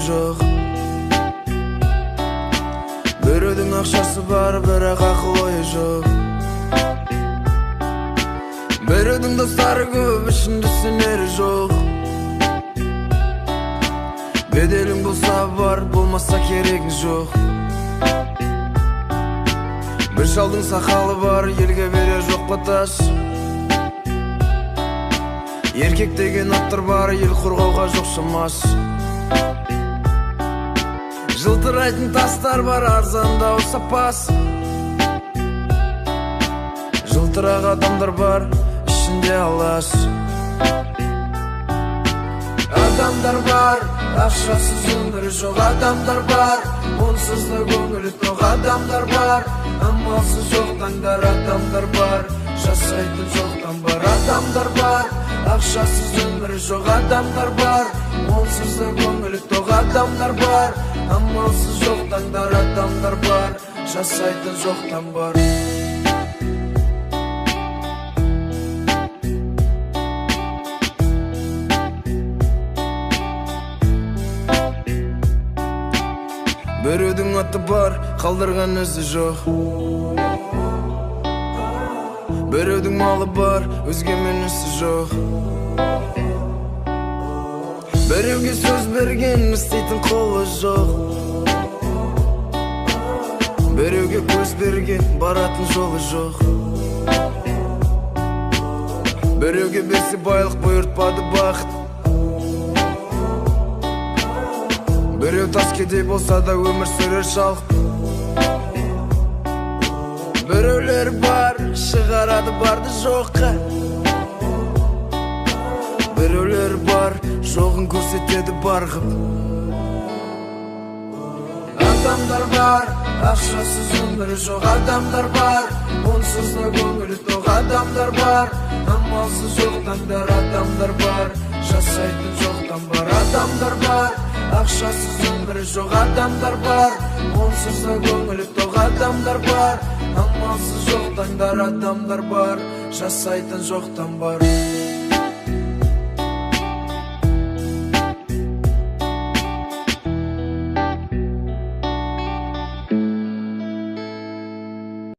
жоқ. Біреудің ақшасы бар, бірақ ақыл ойы жоқ. Біреудің достары көп, ішінде сенері жоқ. Беделің болса бар, болмаса керегің жоқ. Бір шалдың сақалы бар, елге берер жоқ баташ. Еркек деген аттар бар, ел қорғауға жоқ шамаш. Жылтырайтын тастар бар, арзандау сапас. Жылтырақ адамдар бар, ішінде алаш. Адамдар бар, ақшасыз өмірі жоқ. Адамдар бар, онсыз да көңілі тоқ. Адамдар бар, амалсыз жоқ таңдар. Адамдар бар, жасайтын жоқтан бар. Адамдар бар, ақшасыз өмірі жоқ. Адамдар бар, онсыз да көңілі тоқ. Адамдар бар, амалсыз жоқ таңдар. Адамдар бар, жасайтын жоқтан бар. Біреудің аты бар, қалдырған ізі жоқ. Біреудің малы бар, өзгемен ісі жоқ. Біреуге сөз берген, істейтін қолы жоқ. Біреуге көз берген, баратын жолы жоқ. Біреуге берсе байлық, бұйыртпады бақыт. Біреу тас кедей болса да өмір сүрер шалқып. Біреулер бар, шығарады барды жоққа. Біреулер бар, жоғын көрсетеді барғып. Адамдар бар, ақшасыз өмірі жоқ. Адамдар бар, онсыз да көңілі тоқ. Адамдар бар, амалсыз жоқ таңдар. Адамдар бар, жасайтын жоқтан бар. Адамдар бар, ақшасыз өмірі жоқ. Адамдар бар, онсыз да көңілі тоқ. Адамдар бар, амалсыз жоқ таңдар. Адамдар бар, жасайтын жоқтан бар.